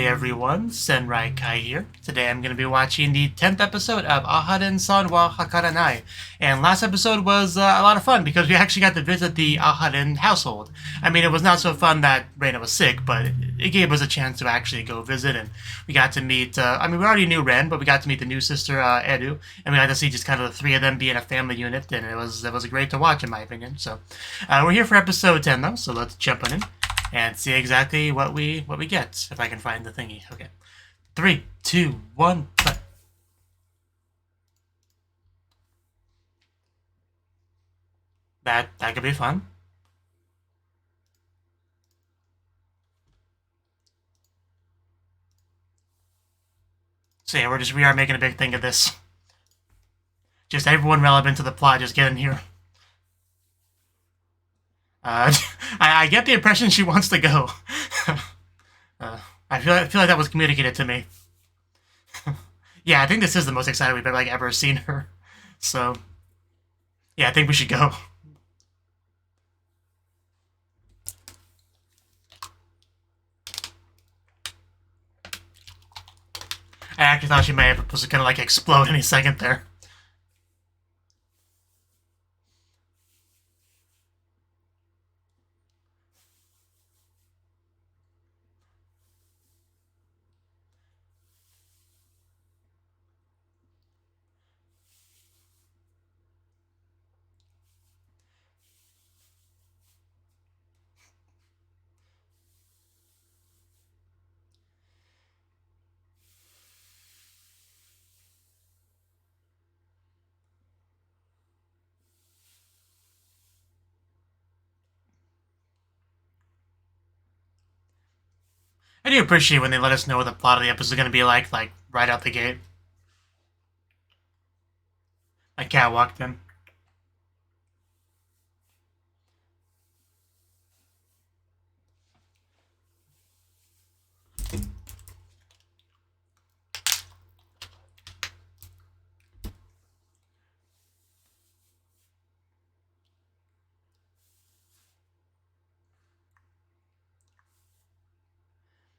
day everyone, Kai here. Today I'm going to be watching the 10th episode of Aharen-san wa Hakarenai. And last episode was a lot of fun because we actually got to visit the Aharen household. I mean, it was not so fun that Reina was sick, but it gave us a chance to actually go visit. And we got to meet, we already knew Ren, but we got to meet the new sister, Edu. And we got to see just kind of the three of them being a family unit. And it was great to watch, in my opinion. So we're here for episode 10, though, so let's jump on in and see exactly what we get, if I can find the thingy. Okay. 3, 2, 1, play. That could be fun. So yeah, we are making a big thing of this. Just everyone relevant to the plot, just get in here. I get the impression she wants to go. I feel like that was communicated to me. Yeah, I think this is the most excited we've ever seen her. So, yeah, I think we should go. I actually thought she might have was gonna explode any second there. I do appreciate when they let us know what the plot of the episode is going to be like right out the gate. My cat walked in.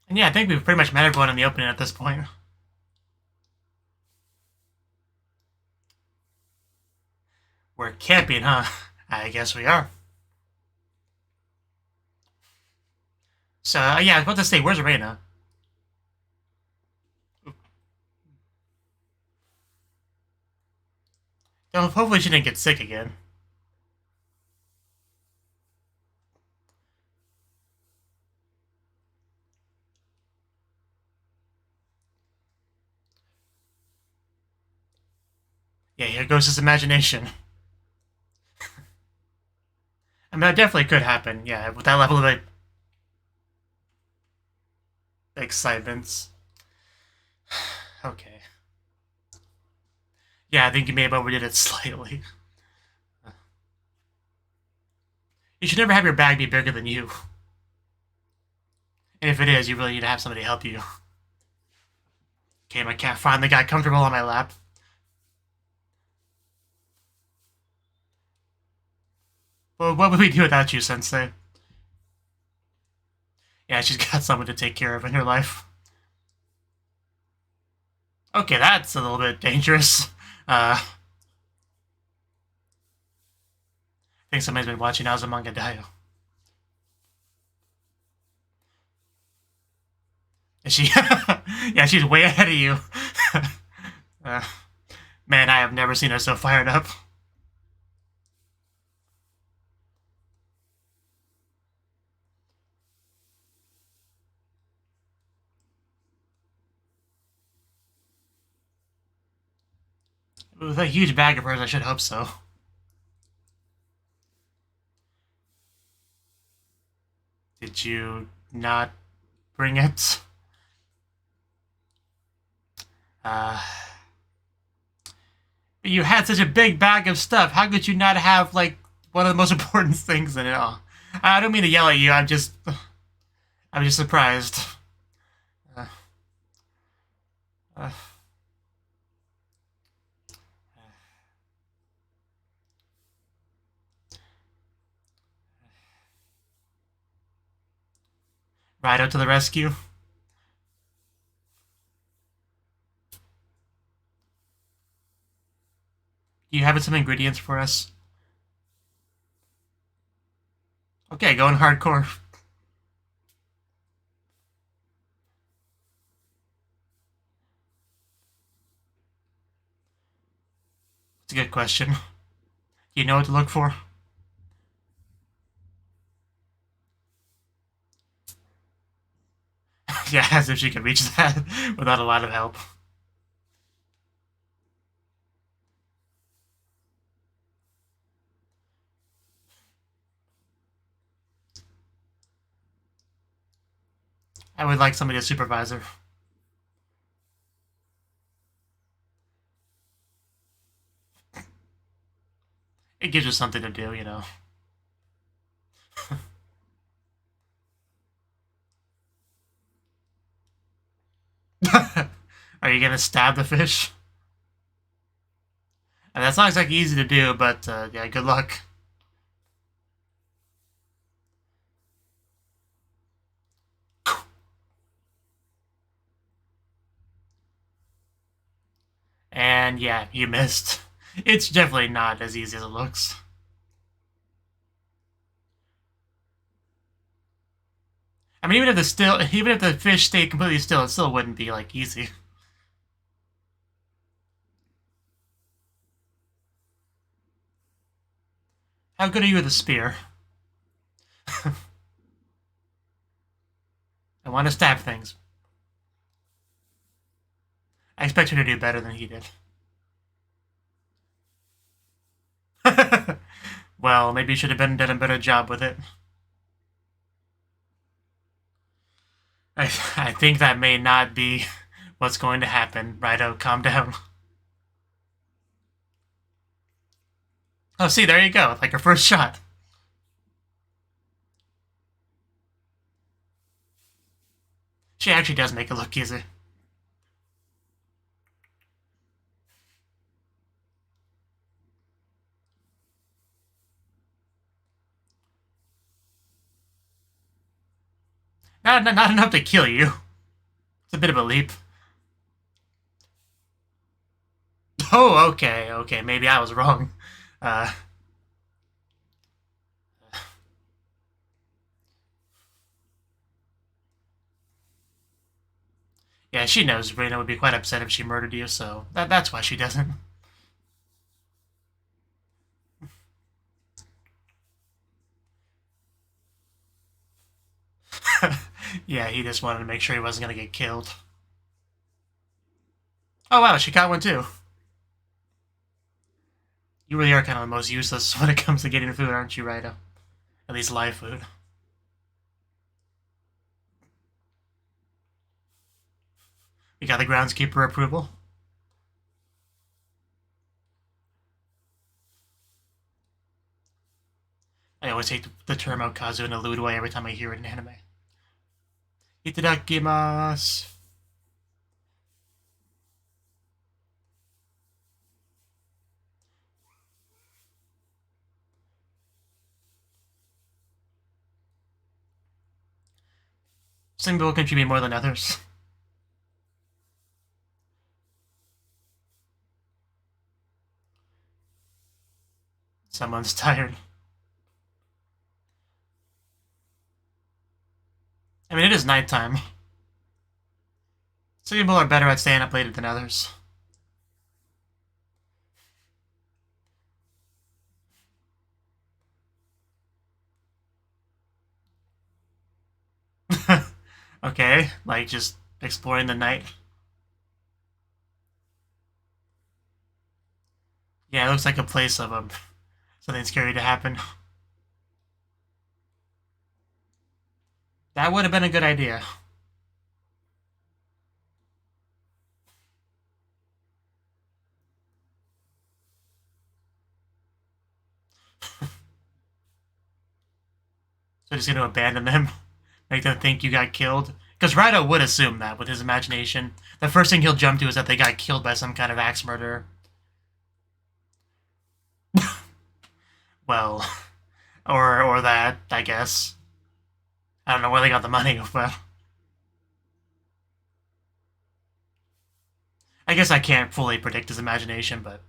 And yeah, I think we've pretty much met everyone in the opening at this point. We're camping, huh? I guess we are. So, yeah, I was about to say, where's Reina? Hopefully she didn't get sick again. Yeah, here goes his imagination. I mean, that definitely could happen, yeah, with that level of excitement. Okay. Yeah, I think you may have overdid it slightly. You should never have your bag be bigger than you. And if it is, you really need to have somebody help you. Okay, my cat finally got comfortable on my lap. Well, what would we do without you, Sensei? Yeah, she's got someone to take care of in her life. Okay, that's a little bit dangerous. I think somebody's been watching Azumanga Daioh. Is she? Yeah, she's way ahead of you. Man, I have never seen her so fired up. With a huge bag of hers, I should hope so. Did you not bring it? You had such a big bag of stuff. How could you not have, one of the most important things in it all? I don't mean to yell at you. I'm just surprised. Uh, uh, Rido to the rescue. Do you have some ingredients for us? Okay, going hardcore. It's a good question. Do you know what to look for? Yeah, as if she could reach that without a lot of help. I would like somebody to supervise her. It gives her something to do, you know. Are you gonna stab the fish? And that's not exactly easy to do, but yeah, good luck. And yeah, you missed. It's definitely not as easy as it looks. I mean, even if the fish stayed completely still, it still wouldn't be like easy. How good are you with a spear? I want to stab things. I expect her to do better than he did. Well, maybe you should have done a better job with it. I think that may not be what's going to happen. Righto, calm down. Oh, see, there you go. Like her first shot. She actually does make it look easy. Not enough to kill you. It's a bit of a leap. Oh, okay. Maybe I was wrong. Yeah, she knows Rena would be quite upset if she murdered you, so that's why she doesn't. Yeah, he just wanted to make sure he wasn't going to get killed. Oh wow, she caught one too. You really are kind of the most useless when it comes to getting food, aren't you, Rita? At least live food. We got the groundskeeper approval. I always take the term Okazu in a lewd way every time I hear it in anime. Itadakimasu. Some people contribute more than others. Someone's tired. I mean, it is nighttime. Some people are better at staying up later than others. Okay, like just exploring the night. Yeah, it looks like a place of something scary to happen. That would have been a good idea. So just gonna abandon them, make them think you got killed. Because Raido would assume that with his imagination. The first thing he'll jump to is that they got killed by some kind of axe murderer. Well, or that, I guess. I don't know where they got the money, but I guess I can't fully predict his imagination, but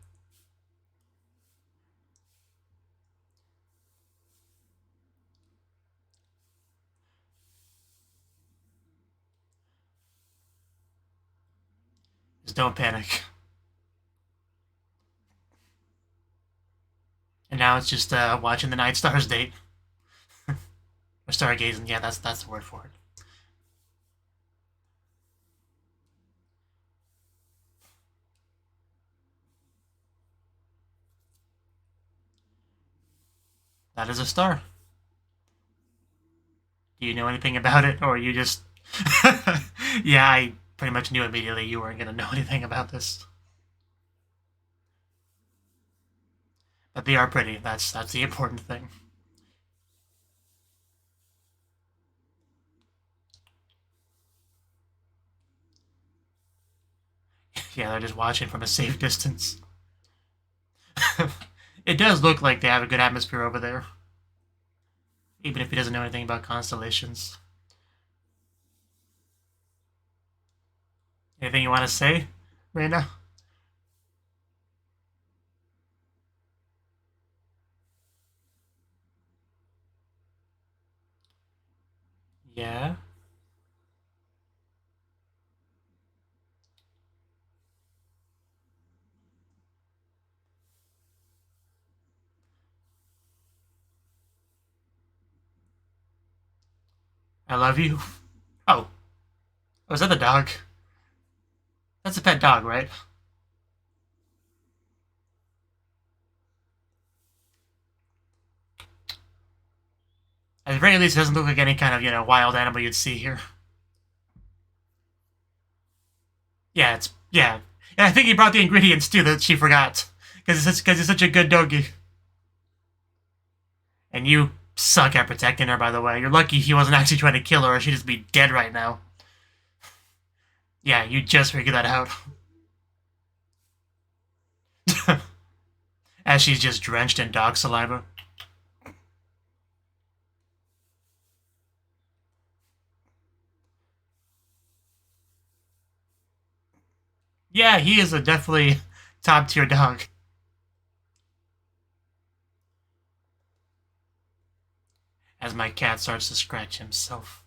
Just don't panic. And now it's just watching the night stars date. Or stargazing, yeah, that's the word for it. That is a star. Do you know anything about it, or you just... Yeah, I pretty much knew immediately you weren't going to know anything about this. But they are pretty. That's the important thing. Yeah, they're just watching from a safe distance. It does look like they have a good atmosphere over there. Even if he doesn't know anything about constellations. Anything you want to say, Reina? Yeah? I love you. Oh. Oh, is that the dog? That's a pet dog, right? At the very least, it doesn't look like any kind of, wild animal you'd see here. Yeah, yeah. And I think he brought the ingredients, too, that she forgot. Because he's such a good doggy. And you suck at protecting her, by the way. You're lucky he wasn't actually trying to kill her, or she'd just be dead right now. Yeah, you just figured that out. As she's just drenched in dog saliva. Yeah, he is a definitely top-tier dog. As my cat starts to scratch himself.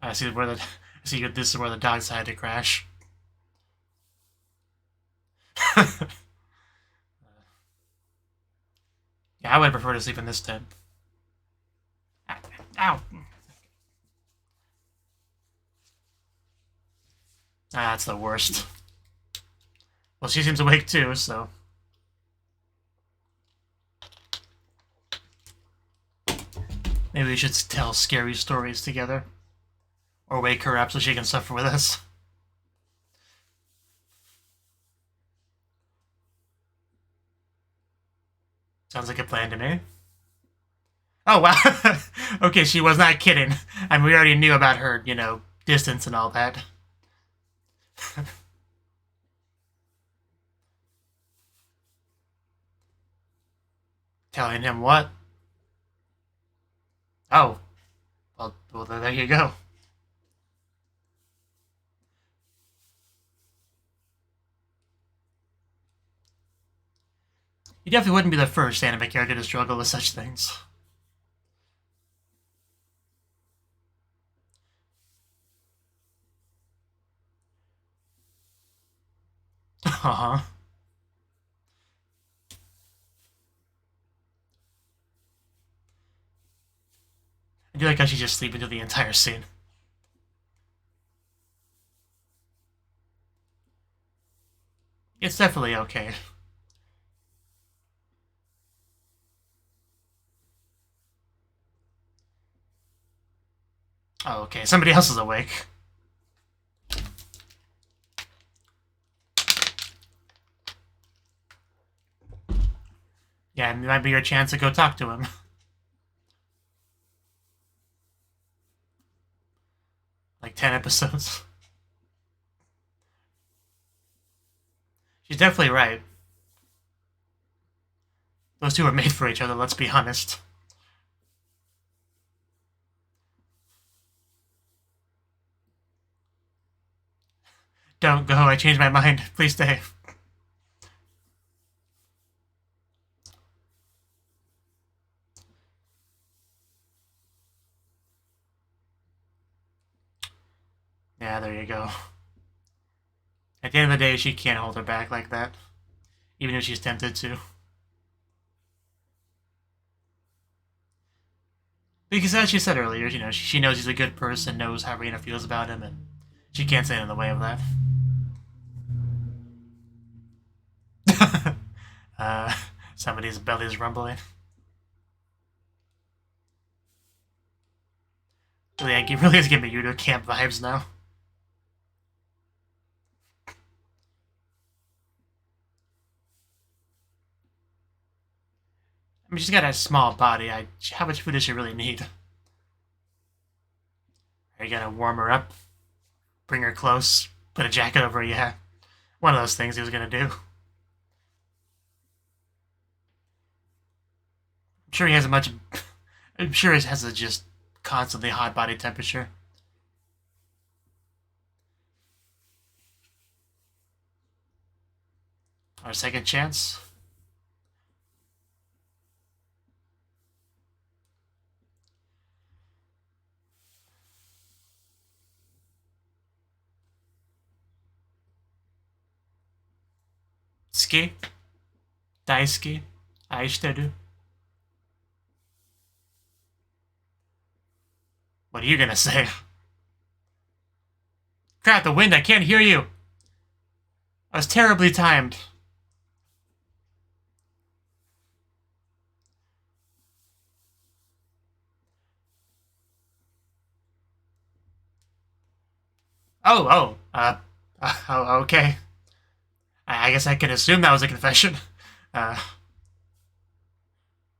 I see this is where the dog decided to crash. Yeah, I would prefer to sleep in this tent. Ow. That's the worst. Well, she seems awake too, so... Maybe we should tell scary stories together. Or wake her up so she can suffer with us. Sounds like a plan to me. Oh, wow. Okay, she was not kidding. I mean, we already knew about her, distance and all that. Telling him what? Oh. Well, there you go. You definitely wouldn't be the first anime character to struggle with such things. Uh-huh. I do like how she's just sleeping through the entire scene. It's definitely okay. Oh, okay. Somebody else is awake. Yeah, it might be your chance to go talk to him. Like 10 episodes. She's definitely right. Those two are made for each other, let's be honest. Don't go, I changed my mind. Please stay. there you go. At the end of the day, she can't hold her back like that, even if she's tempted to. Because as she said earlier, you know, she knows he's a good person, knows how Reina feels about him, and she can't stand in the way of that. Somebody's belly's rumbling. Really is giving me Yudo camp vibes now. I mean, she's got a small body. How much food does she really need? Are you gonna warm her up? Bring her close? Put a jacket over her? Yeah. One of those things he was gonna do. I'm sure he has I'm sure he has a just constantly hot body temperature. Our second chance. Ski. Daisuke. Aishiteru. What are you gonna say? Crap, the wind, I can't hear you! I was terribly timed. Okay. I guess I can assume that was a confession.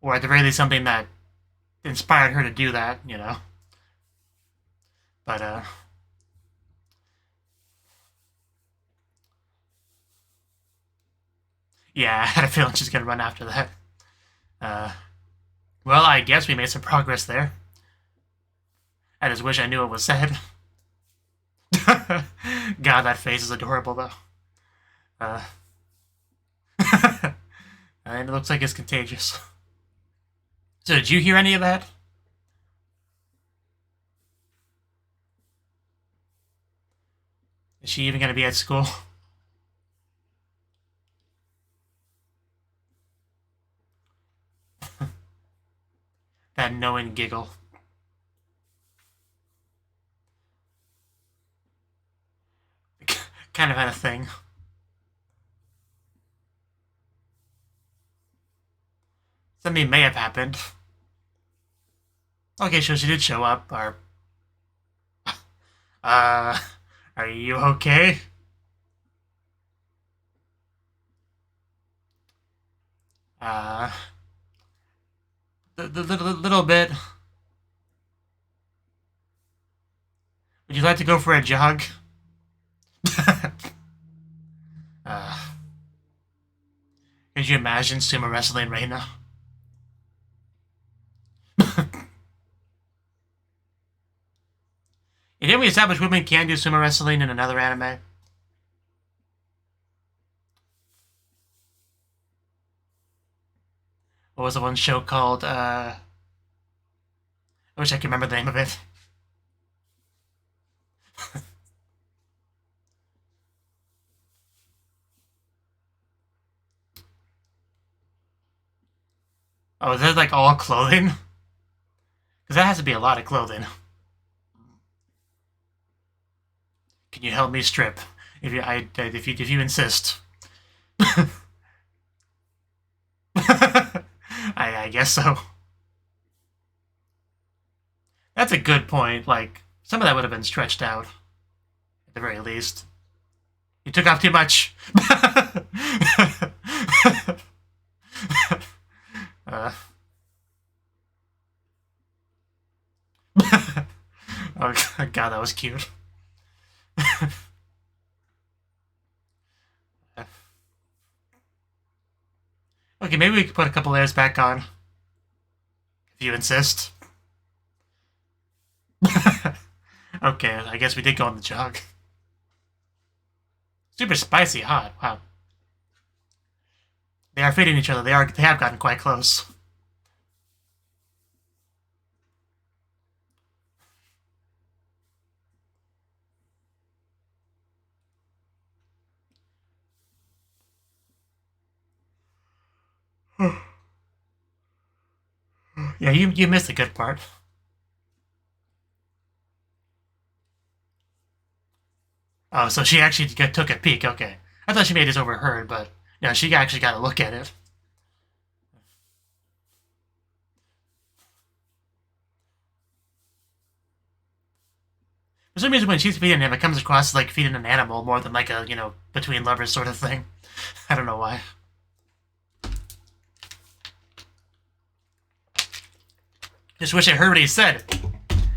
Or at the very least something that inspired her to do that, you know. But, yeah, I had a feeling she's gonna run after that. Well, I guess we made some progress there. I just wish I knew what was said. God, that face is adorable, though. And it looks like it's contagious. So, did you hear any of that? Is she even going to be at school? That knowing giggle. Kind of had a thing. Something may have happened. Okay, so she did show up, or... are you okay? The little bit. Would you like to go for a jog? Could you imagine sumo wrestling right now? Didn't we establish women can do sumo wrestling in another anime? What was the one show called? I wish I could remember the name of it. Oh, is that like all clothing? Because that has to be a lot of clothing. Can you help me strip? If you insist. I guess so. That's a good point. Like, some of that would have been stretched out. At the very least. You took off too much. Oh god, that was cute. Okay, maybe we could put a couple layers back on. If you insist. Okay, I guess we did go on the jog. Super spicy hot, wow. They are feeding each other, they have gotten quite close. Yeah, you missed the good part. Oh, so she actually took a peek. Okay, I thought she made this overheard, but yeah, she actually got to look at it. For some reason, when she's feeding him, it comes across as like feeding an animal more than like a, between lovers sort of thing. I don't know why. Just wish I heard what he said.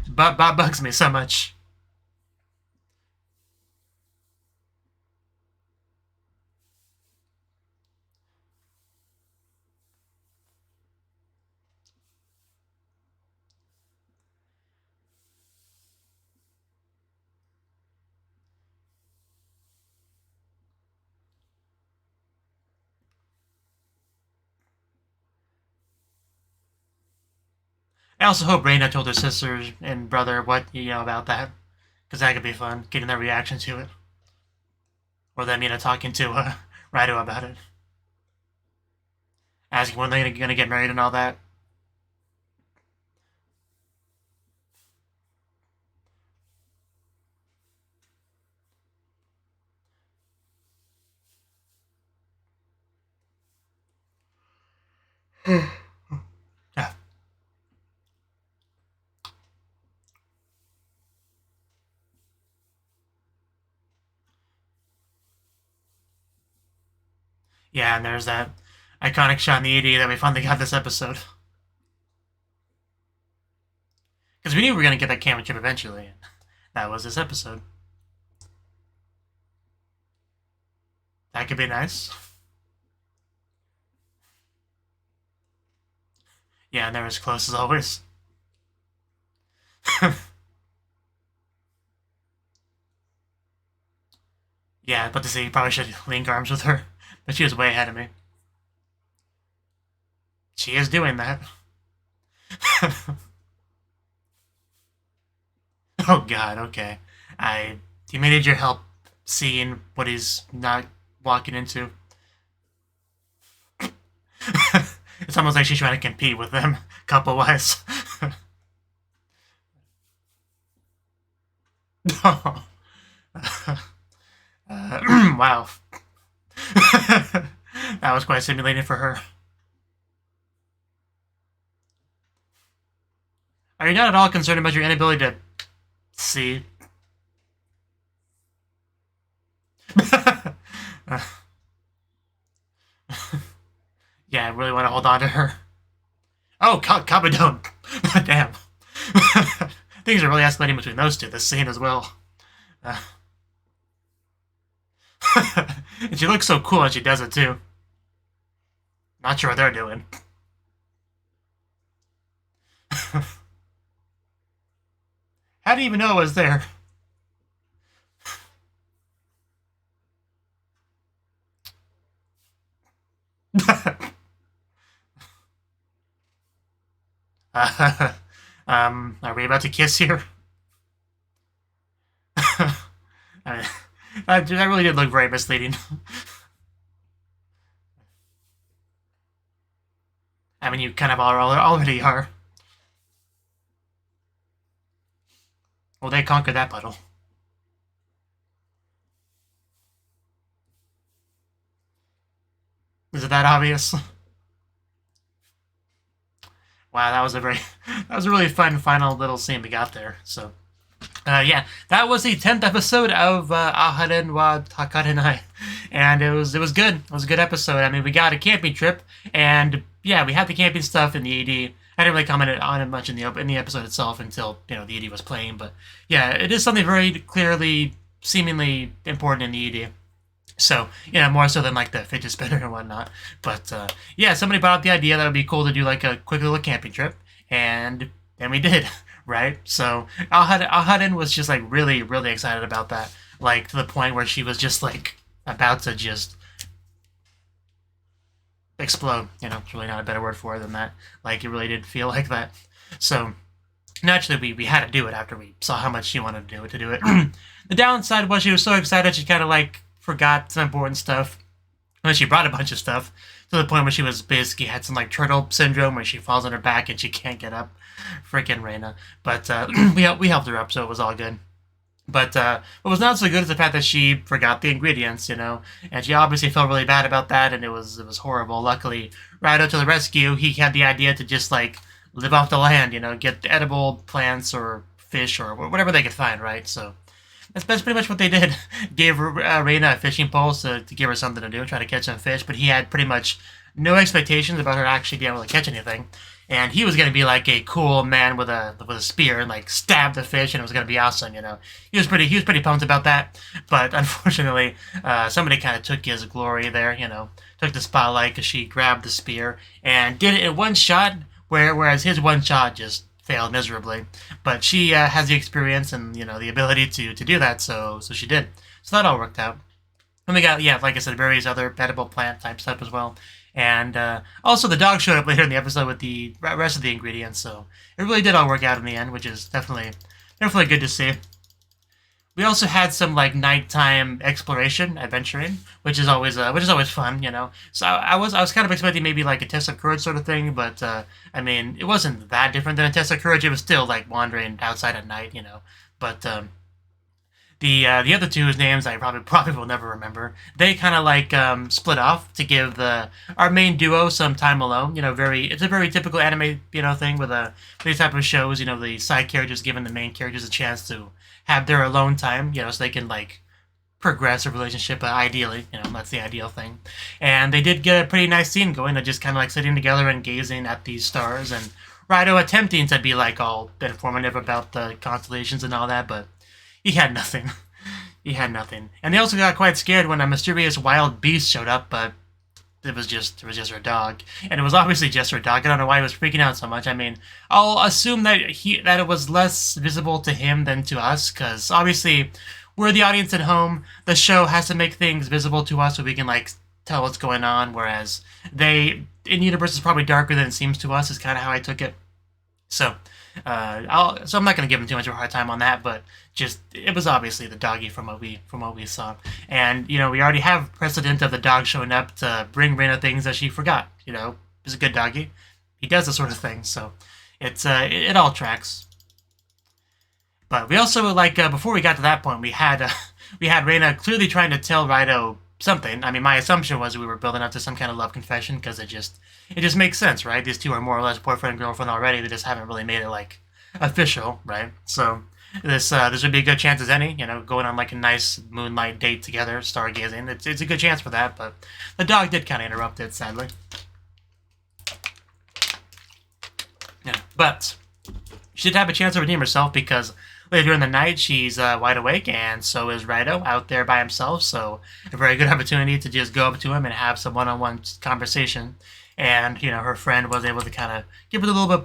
But bugs me so much. I also hope Reina told her sister and brother what, about that. Because that could be fun, getting their reaction to it. Or them, talking to Raido about it. Asking when they're going to get married and all that. Yeah. Yeah, and there's that iconic shot in the AD that we finally got this episode. Because we knew we were going to get that camera chip eventually. That was this episode. That could be nice. Yeah, and they're as close as always. Yeah, but to say you probably should link arms with her. But she was way ahead of me. She is doing that. Oh god, okay. You may need your help seeing what he's not walking into. It's almost like she's trying to compete with them, couple-wise. Wow. That was quite stimulating for her. Are you not at all concerned about your inability to see? Yeah, I really want to hold on to her. Oh, Kabadon. Damn. Things are really escalating between those two this scene as well. And she looks so cool and she does it too. Not sure what they're doing. How do you even know it was there? Are we about to kiss here? That really did look very misleading. I mean, you kind of already are. Well, they conquered that puddle. Is it that obvious? Wow, that was a really fun final little scene we got there. So, yeah, that was the 10th episode of Aharen-san, and it was good. It was a good episode. I mean, we got a camping trip, and yeah, we had the camping stuff in the AD. I didn't really comment on it much in the episode itself until the AD was playing, but yeah, it is something very clearly, seemingly important in the AD. So, more so than like the fidget spinner and whatnot. But yeah, somebody brought up the idea that it would be cool to do like a quick little camping trip, and we did, right? So Aharen was just like really, really excited about that, like to the point where she was just like about to just explode. It's really not a better word for it than that. Like it really did feel like that. So naturally, we had to do it after we saw how much she wanted to do it. The downside was she was so excited she kind of like forgot some important stuff. Well, she brought a bunch of stuff, to the point where she was basically had some like turtle syndrome where she falls on her back and she can't get up. Freaking Reina. But we helped her up, so it was all good. But what was not so good is the fact that she forgot the ingredients, and she obviously felt really bad about that, and it was horrible. Luckily, Raido to the rescue, he had the idea to just like live off the land, get edible plants or fish or whatever they could find, right? So that's pretty much what they did. Gave Reina a fishing pole to give her something to do, try to catch some fish, but he had pretty much no expectations about her actually being able to catch anything. And he was going to be like a cool man with a spear and like stab the fish, and it was going to be awesome, He was pretty pumped about that, but unfortunately, somebody kind of took his glory there, took the spotlight because she grabbed the spear and did it in one shot, whereas his one shot just failed miserably. But she has the experience and the ability to do that, so she did. So that all worked out. And we got like I said, various other edible plant type stuff as well. And also the dog showed up later in the episode with the rest of the ingredients, so it really did all work out in the end, which is definitely good to see. We also had some like nighttime exploration, adventuring, which is always fun, So I was kind of expecting maybe like a test of courage sort of thing, but I mean it wasn't that different than a test of courage. It was still like wandering outside at night, But the other two, whose names I probably will never remember, they kind of like split off to give our main duo some time alone. It's a very typical anime thing with these type of shows. The side characters giving the main characters a chance to have their alone time. So they can like progress a relationship. Ideally, that's the ideal thing. And they did get a pretty nice scene going. Of just kind of like sitting together and gazing at these stars, and Raido attempting to be like all informative about the constellations and all that, but he had nothing. And they also got quite scared when a mysterious wild beast showed up, but it was just her dog. And it was obviously just her dog. I don't know why he was freaking out so much. I mean, I'll assume that it was less visible to him than to us, because obviously we're the audience at home. The show has to make things visible to us so we can like tell what's going on, whereas in-universe is probably darker than it seems to us, is kind of how I took it. So I'm not going to give him too much of a hard time on that, but it was obviously the doggy from what we saw. And we already have precedent of the dog showing up to bring Reina things that she forgot. He's a good doggy. He does this sort of thing, so it all tracks. But we also before we got to that point, we had Reina clearly trying to tell Raido something. I mean, my assumption was we were building up to some kind of love confession, because it just makes sense, right? These two are more or less boyfriend and girlfriend already. They just haven't really made it like official, right? So this would be a good chance as any, going on like a nice moonlight date together, stargazing. It's a good chance for that, but the dog did kind of interrupt it, sadly. Yeah, but she did have a chance to redeem herself, because later in the night, she's wide awake, and so is Raido out there by himself, so a very good opportunity to just go up to him and have some one-on-one conversation. And, her friend was able to kind of give her a little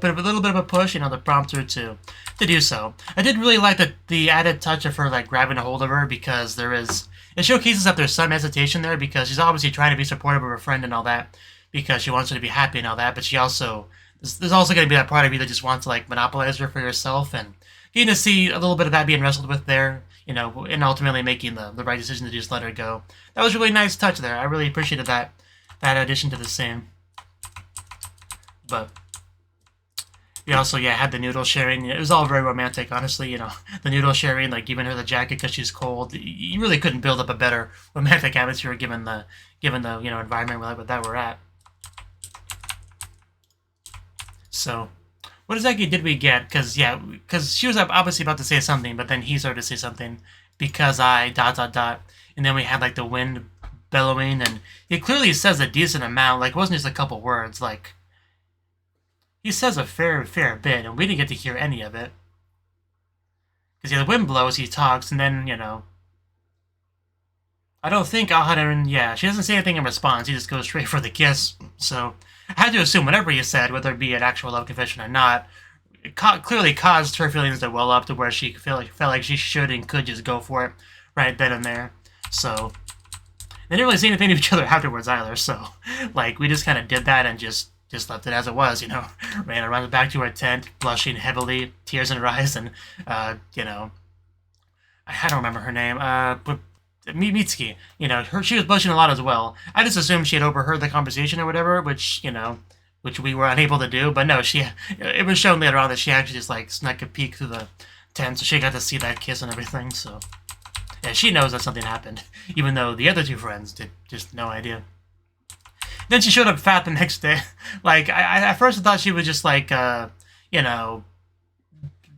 bit of a push, to prompt her to do so. I did really like the added touch of her, like, grabbing a hold of her, because it showcases that there's some hesitation there, because she's obviously trying to be supportive of her friend and all that, because she wants her to be happy and all that, but there's also going to be that part of you that just wants to, like, monopolize her for yourself, and getting to see a little bit of that being wrestled with there, and ultimately making the right decision to just let her go. That was a really nice touch there. I really appreciated that addition to the scene. But we also, had the noodle sharing. It was all very romantic, honestly. The noodle sharing, like giving her the jacket because she's cold. You really couldn't build up a better romantic atmosphere given the environment that we're at. So, what exactly did we get? Because she was obviously about to say something, but then he started to say something. Because and then we had like the wind bellowing, and he clearly says a decent amount. Like, it wasn't just a couple words. Like, he says a fair bit, and we didn't get to hear any of it. Because the wind blows, he talks, and then, I don't think Aharen, she doesn't say anything in response. He just goes straight for the kiss. So I had to assume whatever he said, whether it be an actual love confession or not, it clearly caused her feelings to well up to where she felt like she should and could just go for it right then and there. So they didn't really say anything to each other afterwards either. So, like, we just kind of did that and just left it as it was, Ran around back to her tent, blushing heavily, tears in her eyes, and, I don't remember her name, Mitsuki, she was blushing a lot as well. I just assumed she had overheard the conversation or whatever, which we were unable to do. But no, it was shown later on that she actually just like snuck a peek through the tent, so she got to see that kiss and everything. So yeah, she knows that something happened, even though the other two friends did just no idea. Then she showed up fat the next day. Like I at first I thought she was just like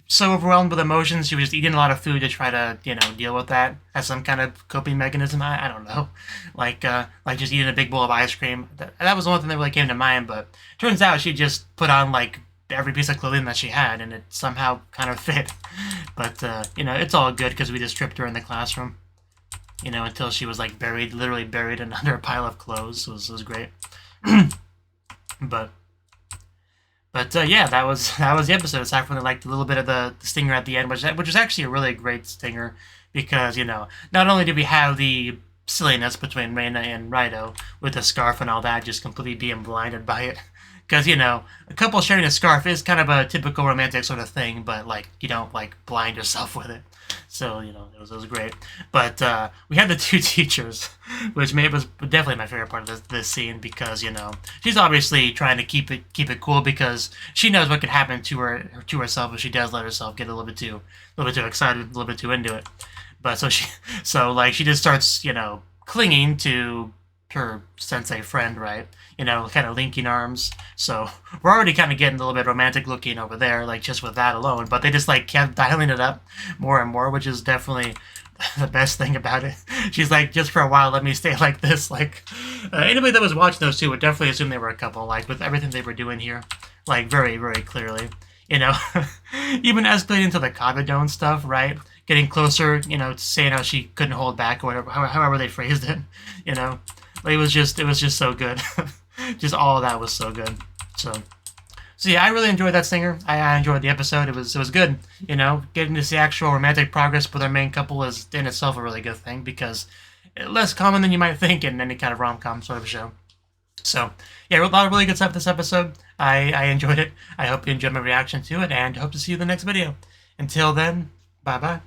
so overwhelmed with emotions, she was just eating a lot of food to try to, deal with that as some kind of coping mechanism. I don't know. Like just eating a big bowl of ice cream. That was the only thing that really came to mind, but turns out she just put on, like, every piece of clothing that she had, and it somehow kind of fit. But, it's all good because we just tripped her in the classroom, until she was, like, literally buried under a pile of clothes. It was great. But yeah, that was the episode. Aside from like a little bit of the stinger at the end, which was actually a really great stinger because not only did we have the silliness between Reina and Raido with the scarf and all that, just completely being blinded by it, because a couple sharing a scarf is kind of a typical romantic sort of thing, but like you don't like blind yourself with it. So, it was great. But we had the two teachers, which was definitely my favorite part of this scene because, she's obviously trying to keep it cool because she knows what could happen to herself if she does let herself get a little bit too excited, a little bit too into it. But so she just starts, clinging to her sensei friend, right? Kind of linking arms. So we're already kind of getting a little bit romantic looking over there, like just with that alone. But they just like kept dialing it up more and more, which is definitely the best thing about it. She's like, just for a while, let me stay like this. Like anybody that was watching those two would definitely assume they were a couple. Like with everything they were doing here, like very, very clearly. Even escalating to the Kagadon stuff, right? Getting closer, saying how she couldn't hold back or whatever, however they phrased it, It was just so good. Just all of that was so good. So yeah, I really enjoyed that stinger. I enjoyed the episode. It was good. Getting to see actual romantic progress with our main couple is in itself a really good thing because it's less common than you might think in any kind of rom-com sort of show. So yeah, a lot of really good stuff this episode. I enjoyed it. I hope you enjoyed my reaction to it, and hope to see you in the next video. Until then, bye-bye.